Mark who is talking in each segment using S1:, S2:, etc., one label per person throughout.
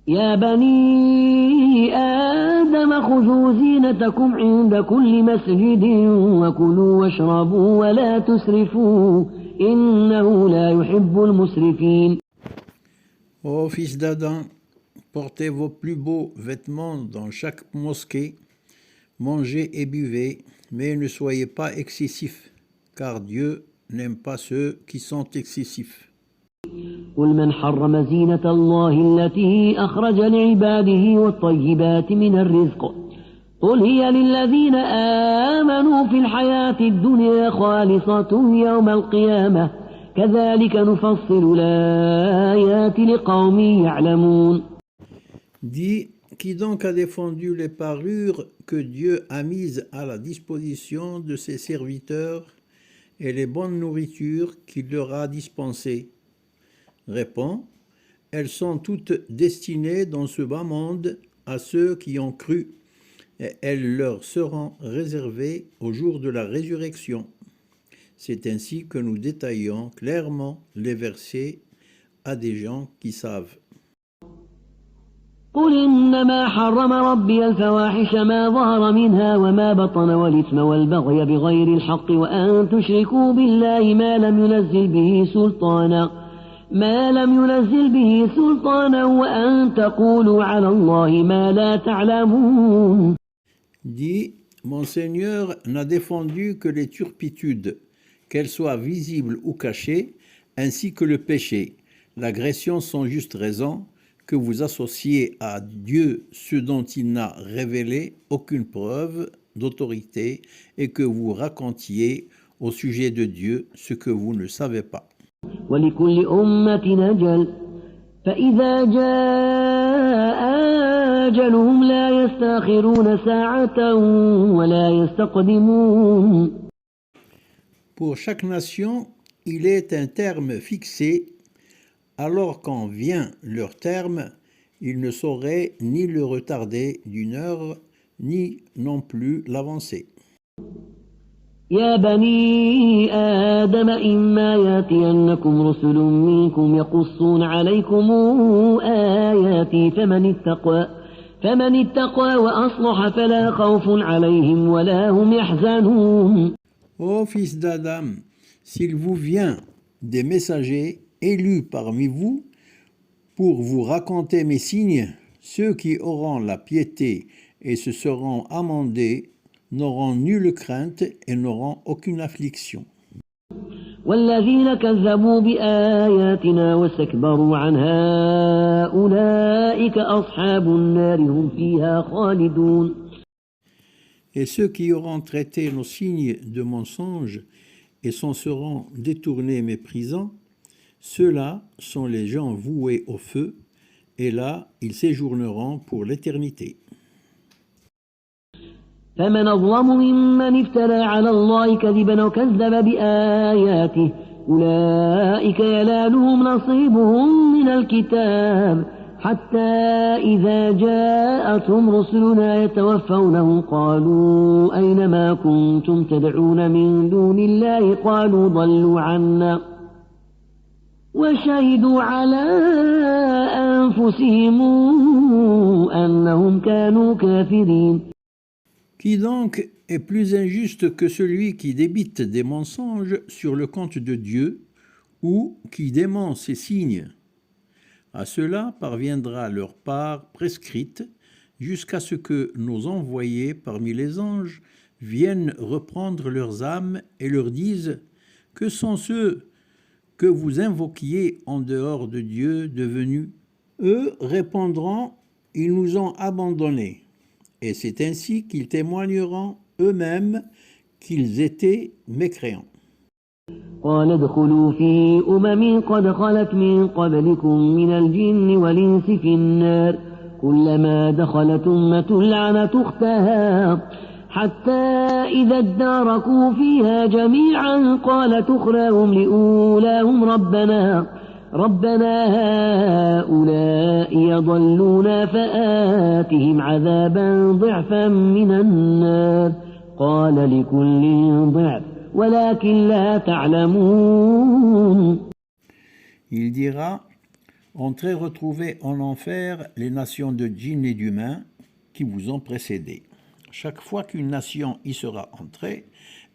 S1: يا بني آدم خذوا زينتكم عند كل مسجد وكلوا واشربوا ولا تسرفوا إنه لا يحب المسرفين.
S2: Ô fils d'Adam, portez vos plus beaux vêtements dans chaque mosquée, mangez et buvez, mais ne soyez pas excessifs, car Dieu n'aime pas ceux qui sont excessifs.
S1: قل من حرم زينة الله التي أخرج لعباده والطيبات من الرزق قل هي للذين آمنوا في الحياة الدنيا خالصة يوم القيامة كذلك نفصل الآيات لقوم يعلمون.
S2: Dis, qui donc a défendu les parures que Dieu a mises à la disposition de ses serviteurs et les bonnes nourritures qu'il leur a dispensées? Réponds, elles sont toutes destinées dans ce bas monde à ceux qui ont cru, et elles leur seront réservées au jour de la résurrection. C'est ainsi que nous détaillons clairement les versets à des gens qui savent.
S1: قل إنما حرم ربي الفواحش ما ظهر منها وما بطن والإثم والبغي بغير الحق وأن تشركوا بالله ما لم ينزل به سلطانا وأن تقولوا على الله ما لا تعلمون.
S2: Dis, mon Seigneur n'a défendu que les turpitudes, qu'elles soient visibles ou cachées, ainsi que le péché, l'agression sans juste raison, que vous associez à Dieu ce dont il n'a révélé aucune preuve d'autorité et que vous racontiez au sujet de Dieu ce que vous ne savez pas.
S1: ولكل أمة أجل فإذا جاء أجلهم لا يستأخرون ساعة ولا يستقدمون.
S2: Pour chaque nation, il est un terme fixé. Alors quand vient leur terme, ils ne sauraient ni le retarder d'une heure, ni non plus l'avancer.
S1: يا بني آدم إما يأتينكم رسل منكم يقصون عليكم آياتي فمن اتقى وأصلح فلا خوف عليهم ولا هم يحزنون.
S2: Ô fils d'Adam, s'il vous vient des messagers élus parmi vous pour vous raconter mes signes, ceux qui auront la piété et se seront amendés n'auront nulle crainte et n'auront aucune affliction.
S1: والذين كذبوا بآياتنا واستكبروا عنها أولئك أصحاب النار هم فيها خالدون.
S2: Et ceux qui auront traité nos signes de mensonges et s'en seront détournés méprisants, ceux-là sont les gens voués au feu, et là ils séjourneront pour l'éternité.
S1: فمن أظلم ممن افترى على الله كذبا وكذب بآياته أولئك ينالهم نصيبهم من الكتاب حتى إذا جاءتهم رسلنا يتوفونهم قالوا أين ما كنتم تدعون من دون الله قالوا ضلوا عنا وشهدوا على أنفسهم أنهم كانوا كافرين.
S2: Qui donc est plus injuste que celui qui débite des mensonges sur le compte de Dieu ou qui dément ses signes? À cela parviendra leur part prescrite jusqu'à ce que nos envoyés parmi les anges viennent reprendre leurs âmes et leur disent « Que sont ceux que vous invoquiez en dehors de Dieu devenus ?» Eux répondront « Ils nous ont abandonnés. » Et c'est ainsi qu'ils témoigneront eux-mêmes qu'ils étaient mécréants.
S1: قال ادخلوا في قد خلت من قبلكم من الجن والإنس في النار كلما دخلت أمة لعنت أختها حتى إذا اداركوا فيها جميعا قالت أخراهم لأولاهم ربنا هؤلاء يضلون فآتهم عذابا ضعفا من النار قال لكل ضعف ولكن لا تعلمون.
S2: Il dira, Entrez retrouver en enfer les nations de djinns et d'humains qui vous ont précédés. Chaque fois qu'une nation y sera entrée,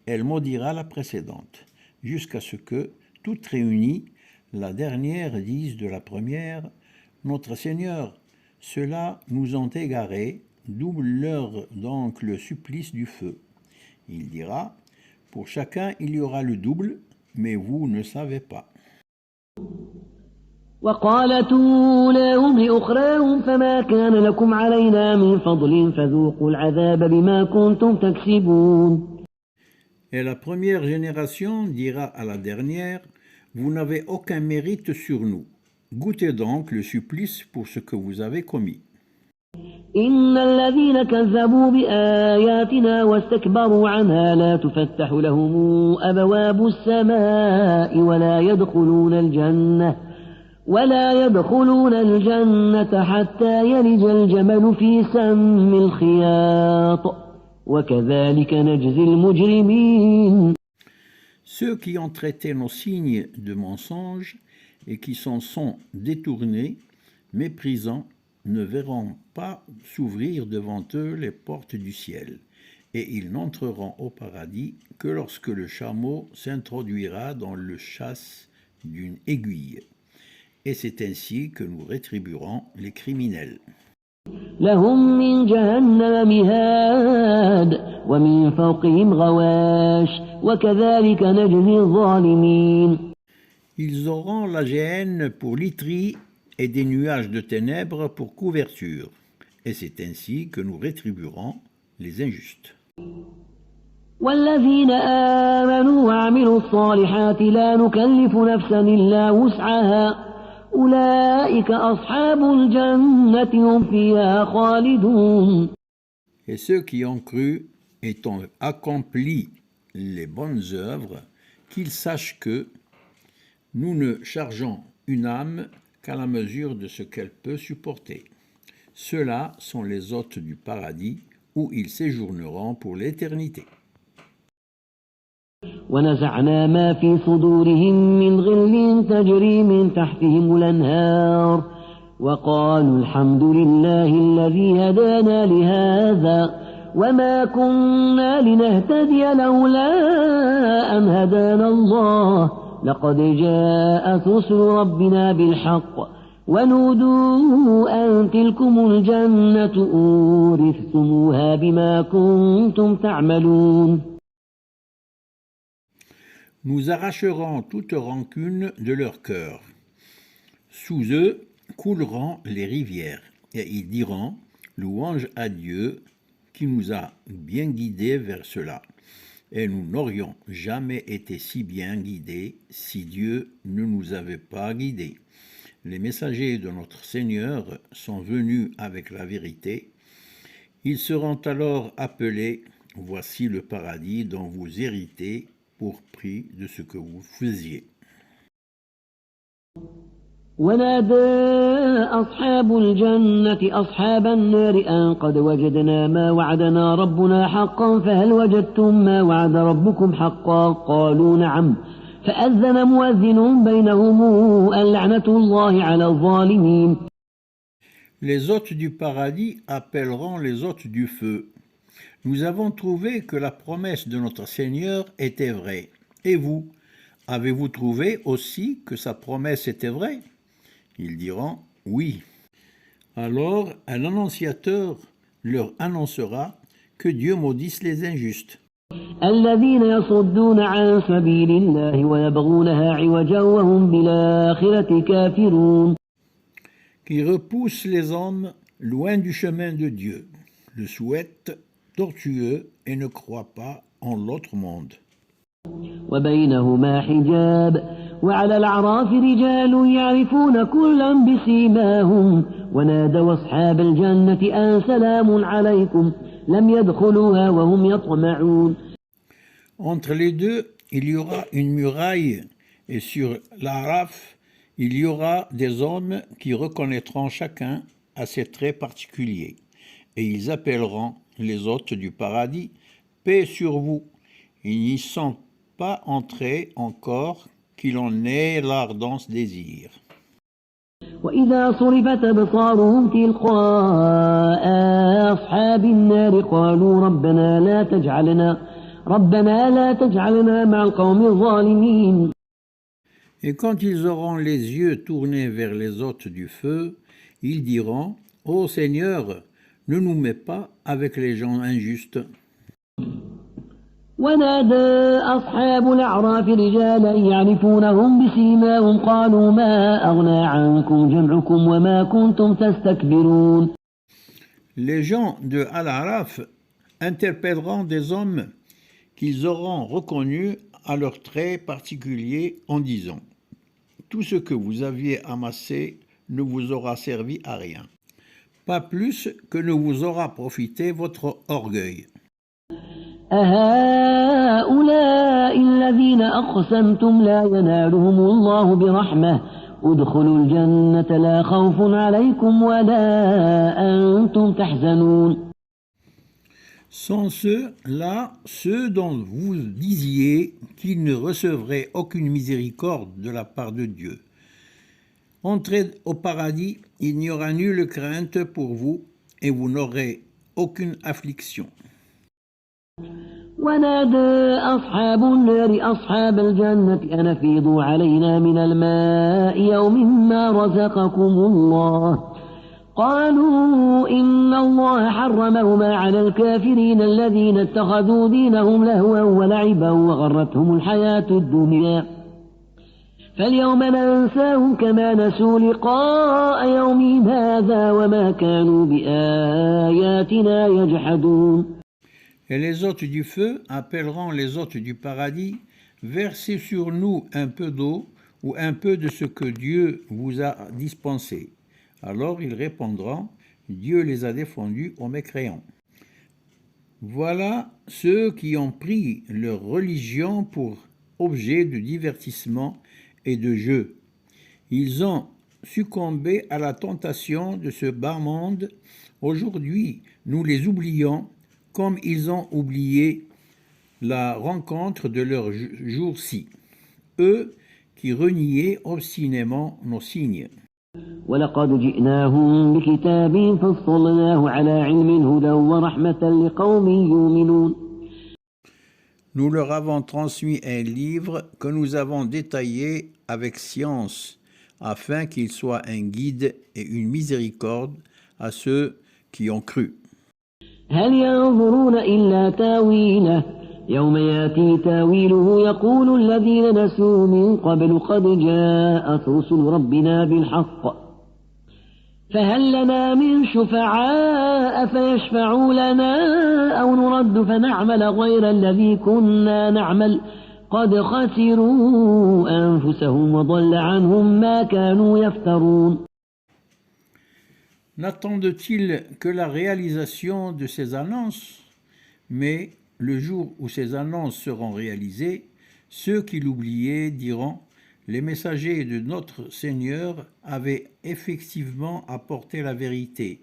S2: elle maudira la précédente, jusqu'à ce que, toutes réunies, la dernière dise de la première, « Notre Seigneur, ceux-là nous ont égarés, double-leur donc le supplice du feu. » Il dira, « Pour chacun il y aura le double, mais vous ne savez pas. »
S1: وقالت أولاهم لأخراهم فما كان لكم علينا من فضل فذوقوا العذاب بما كنتم تكسبون.
S2: Et la première génération dira à la dernière, « Vous n'avez aucun mérite sur nous. Goûtez donc le supplice pour ce que vous avez commis. »
S1: إن الذين كذبوا بآياتنا واستكبروا عنها لا تفتح لهم أبواب السماء ولا يدخلون الجنة حتى يلج الجمل في سم الخياط وكذلك نجزي المجرمين.
S2: Ceux qui ont traité nos signes de mensonges et qui s'en sont détournés, méprisants, ne verront pas s'ouvrir devant eux les portes du ciel, et ils n'entreront au paradis que lorsque le chameau s'introduira dans le châsse d'une aiguille. Et c'est ainsi que nous rétribuerons les criminels.
S1: لهم من جهنم مهاد ومن فوقهم غواش وكذلك نجزي الظالمين.
S2: Ils auront la géhenne pour literie et des nuages de ténèbres pour couverture. Et c'est ainsi que nous rétribuerons les injustes.
S1: والذين آمنوا وعملوا الصالحات لا نكلف نفسا إلا وسعها أولئك أصحاب الجنة هم فيها خالدون.
S2: Et ceux qui ont cru et ont accompli les bonnes œuvres, qu'ils sachent que nous ne chargeons une âme qu'à la mesure de ce qu'elle peut supporter. Ceux-là sont les hôtes du paradis où ils séjourneront pour l'éternité.
S1: ونزعنا ما في صدورهم من غل تجري من تحتهم الأنهار وقالوا الحمد لله الذي هدانا لهذا وما كنا لنهتدي لولا أن هدانا الله لقد جاءت رسل ربنا بالحق ونودوا أن تلكم الجنة أورثتموها بما كنتم تعملون.
S2: Nous arracherons toute rancune de leur cœur. Sous eux couleront les rivières, et ils diront « Louange à Dieu qui nous a bien guidés vers cela. » Et nous n'aurions jamais été si bien guidés si Dieu ne nous avait pas guidés. Les messagers de notre Seigneur sont venus avec la vérité. Ils seront alors appelés « Voici le paradis dont vous héritez pour prix de ce que vous faisiez. »
S1: ونادى أصحاب الجنة أصحاب النار أن قد وجدنا ما وعدنا ربنا حقا فهل وجدتم ما وعد ربكم حقا قالوا نعم فأذن مؤذن بينهم اللعنة الله على الظالمين.
S2: Les hôtes du paradis appelleront les hôtes du feu. Nous avons trouvé que la promesse de notre Seigneur était vraie. Et vous, avez-vous trouvé aussi que sa promesse était vraie? Ils diront oui. Alors un annonciateur leur annoncera que Dieu maudisse les injustes.
S1: الذين يصدون عن سبيل الله ويبغونها عوجا وهم بالآخرة كافرون.
S2: Qui repoussent les hommes loin du chemin de Dieu, le souhaitent tortueux et ne croient pas en l'autre monde.
S1: وبينهما حجاب وعلى الأعراف رجال يعرفون كلا بسيماهم ونادوا أصحاب الجنة أن سلام عليكم لم يدخلوها وهم يطمعون.
S2: Entre les deux, il y aura une muraille et sur l'Araf, il y aura des hommes qui reconnaîtront chacun à ses traits particuliers et ils appelleront les hôtes du paradis « Paix sur vous ». Ils n'y sont pas entrés encore qu'il en ait l'ardent désir.
S1: وإذا صرفت أبصارهم تلقاء أصحاب النار قالوا ربنا لا تجعلنا مع القوم الظالمين.
S2: Et quand ils auront les yeux tournés vers les hôtes du feu, ils diront, Ô Seigneur, ne nous mets pas avec les gens injustes.
S1: ونادى أصحاب الأعراف رجالا يعرفونهم بسيماهم قالوا ما أغنى عنكم جمعكم وما كنتم تستكبرون.
S2: Les gens de Al-Araf interpelleront des hommes qu'ils auront reconnus à leurs traits particuliers en disant « Tout ce que vous aviez amassé ne vous aura servi à rien, pas plus que ne vous aura profité votre orgueil. »
S1: أهؤلاء الذين أقسمتم لا ينالهم الله برحمة ادخلوا الجنة لا خوف عليكم ولا أنتم تحزنون.
S2: Sont ceux-là ceux dont vous disiez qu'ils ne recevraient aucune miséricorde de la part de Dieu. Entrez au paradis, il n'y aura nulle crainte pour vous et vous n'aurez aucune affliction.
S1: ونادى أصحاب النار أصحاب الجنة أن أفيضوا علينا من الماء يوم ما رزقكم الله قالوا إن الله حرمهما على الكافرين الذين اتخذوا دينهم لهوا ولعبا وغرتهم الحياة الدنيا فاليوم ننساهم كما نسوا لقاء يومهم هذا وما كانوا بآياتنا يجحدون.
S2: Et les hôtes du feu appelleront les hôtes du paradis, versez sur nous un peu d'eau ou un peu de ce que Dieu vous a dispensé. Alors ils répondront, Dieu les a défendus aux mécréants. Voilà ceux qui ont pris leur religion pour objet de divertissement et de jeu. Ils ont succombé à la tentation de ce bas monde. Aujourd'hui, nous les oublions comme ils ont oublié la rencontre de leur jour-ci, eux qui reniaient obstinément nos signes.
S1: وَلَقَدْ جِئْنَاهُمْ بِكِتَابٍ فَصَّلْنَاهُ عَلَى عِلْمٍ هُدًى وَرَحْمَةً لِقَوْمٍ يُؤْمِنُونَ.
S2: Nous leur avons transmis un livre que nous avons détaillé avec science, afin qu'il soit un guide et une miséricorde à ceux qui ont cru.
S1: هل ينظرون إلا تاويله يوم يأتي تاويله يقول الذين نسوا من قبل قد جاءت رسل ربنا بالحق فهل لنا من شفعاء فيشفعوا لنا أو نرد فنعمل غير الذي كنا نعمل قد خسروا أنفسهم وضل عنهم ما كانوا يفترون.
S2: N'attendent-ils que la réalisation de ces annonces? Mais le jour où ces annonces seront réalisées, ceux qui l'oubliaient diront « Les messagers de notre Seigneur avaient effectivement apporté la vérité.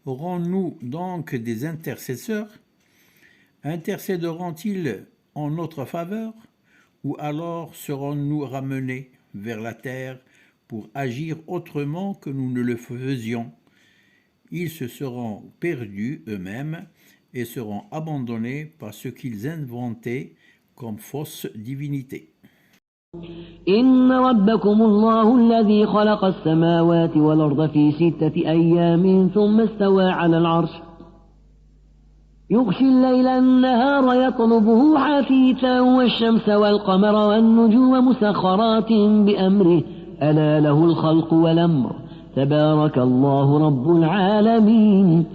S2: Aurons-nous donc des intercesseurs? Intercéderont-ils en notre faveur? Ou alors serons-nous ramenés vers la terre pour agir autrement que nous ne le faisions? Ils se seront perdus eux-mêmes et seront abandonnés par ce qu'ils inventaient comme fausse divinité.
S1: إن ربكم الله الذي خلق السماوات والأرض في 6 أيام ثم استوى على العرش يغشي الليل النهار يطلبه حثيثا والشمس والقمر والنجوم مسخرات بأمره ألا له الخلق والأمر تبارك الله رب العالمين.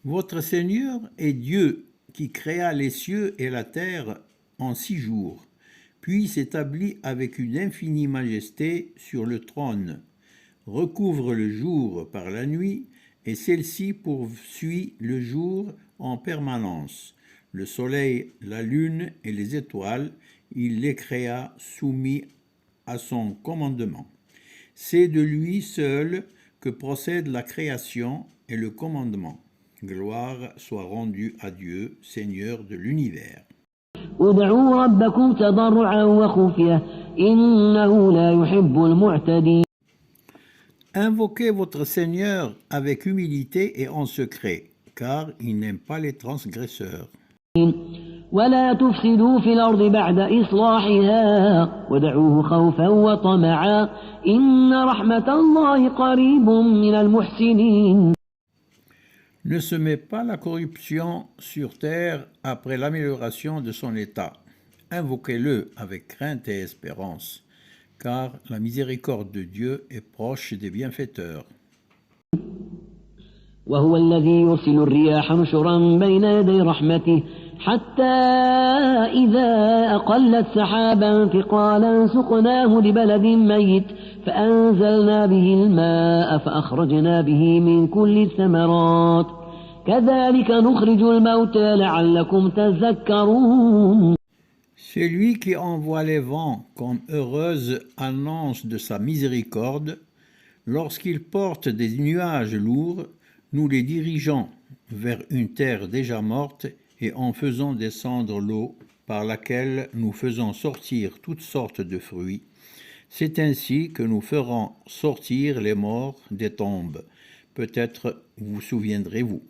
S2: Votre Seigneur est Dieu qui créa les cieux et la terre en 6 jours, puis s'établit avec une infinie majesté sur le trône, recouvre le jour par la nuit, et celle-ci poursuit le jour en permanence. Le soleil, la lune et les étoiles, il les créa soumis à son commandement. C'est de lui seul que procède la création et le commandement. Gloire soit rendue à Dieu, Seigneur de l'univers.
S1: ادعوا ربكم تضرعا وخفية إنه لا يحب المعتدين.
S2: Invoquez votre Seigneur avec humilité et en secret, car il n'aime pas les transgresseurs.
S1: ولا تفسدوا في الأرض بعد إصلاحها ودعوه خوفا وطمعا إن رحمة الله قريب من المحسنين.
S2: Ne semez pas la corruption sur terre après l'amélioration de son état. Invoquez-le avec crainte et espérance, car la miséricorde de Dieu est proche des bienfaiteurs.
S1: وهو الذي يرسل الرياح نشرا بين يدي رحمته حتى إذا أقلت سحابا ثقالا سقناه لبلد ميت فأنزلنا به الماء فأخرجنا به من كل الثمرات كذلك نخرج الموتى لعلكم تذكرون.
S2: C'est lui qui envoie les vents comme heureuse annonce de sa miséricorde. Lorsqu'il porte des nuages lourds, nous les dirigeons vers une terre déjà morte et en faisant descendre l'eau par laquelle nous faisons sortir toutes sortes de fruits. C'est ainsi que nous ferons sortir les morts des tombes. Peut-être vous souviendrez-vous.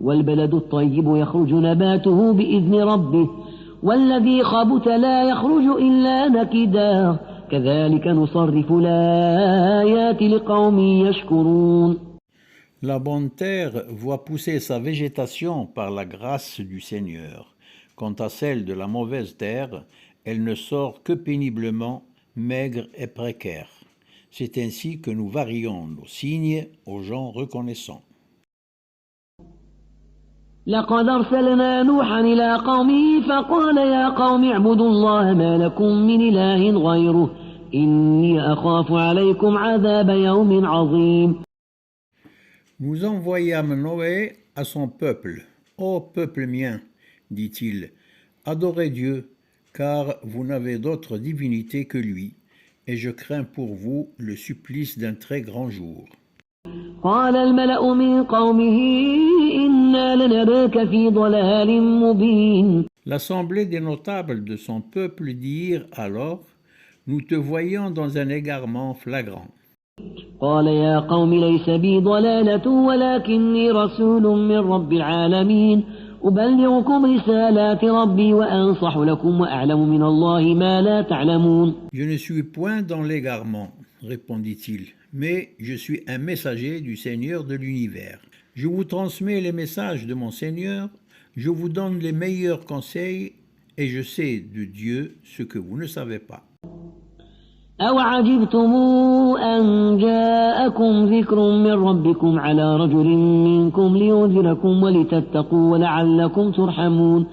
S1: والبلد الطيب يخرج نباته بإذن ربه والذي خبث لا يخرج إلا نكدا كذلك نصرف الآيات لقوم يشكرون.
S2: La bonne terre voit pousser sa végétation par la grâce du Seigneur. Quant à celle de la mauvaise terre, elle ne sort que péniblement, maigre et précaire. C'est ainsi que nous varions nos signes aux gens reconnaissants.
S1: لقد أرسلنا نوحا إلى قومه فقال يا قوم اعبدوا الله ما لكم من إله غيره إني أخاف عليكم عذاب يوم عظيم.
S2: Nous envoyâmes Noé à son peuple. Ô peuple mien, dit-il, adorez Dieu, car vous n'avez d'autre divinité que lui, et je crains pour vous le supplice d'un très grand jour.
S1: قال الملأ من قومه إنا لنراك في ضلال مبين.
S2: L'assemblée des notables de son peuple dirent alors, nous te voyons dans un égarement flagrant.
S1: قال يا قوم ليس بي ضلالة ولكني رسول من رب العالمين أبلغكم رسالات ربي وأنصح لكم وأعلم من الله ما لا تعلمون.
S2: Je ne suis point dans l'égarement, répondit-il, mais je suis un messager du Seigneur de l'univers. Je vous transmets les messages de mon Seigneur, je vous donne les meilleurs conseils et je sais de Dieu ce que vous ne savez pas.
S1: أوعجبتم أن جاءكم ذكر من ربكم على رجل منكم لينذركم ولتتقوا ولعلكم ترحمون.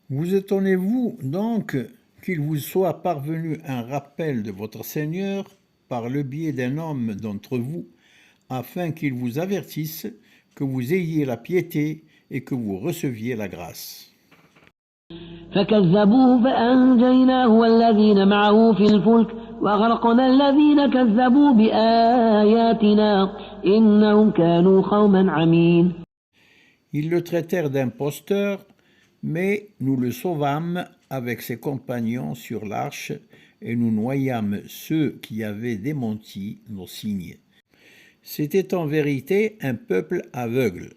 S2: Vous étonnez-vous donc qu'il vous soit parvenu un rappel de votre Seigneur par le biais d'un homme d'entre vous, afin qu'il vous avertisse, que vous ayez la piété et que vous receviez la grâce.
S1: فكذبوه فأنجيناه والذين معه في الفلك وغرقنا الذين كذبوا بآياتنا إنهم كانوا قوما عمين.
S2: Ils le traitèrent d'imposteur, mais nous le sauvâmes avec ses compagnons sur l'arche et nous noyâmes ceux qui avaient démenti nos signes. C'était en vérité un peuple aveugle.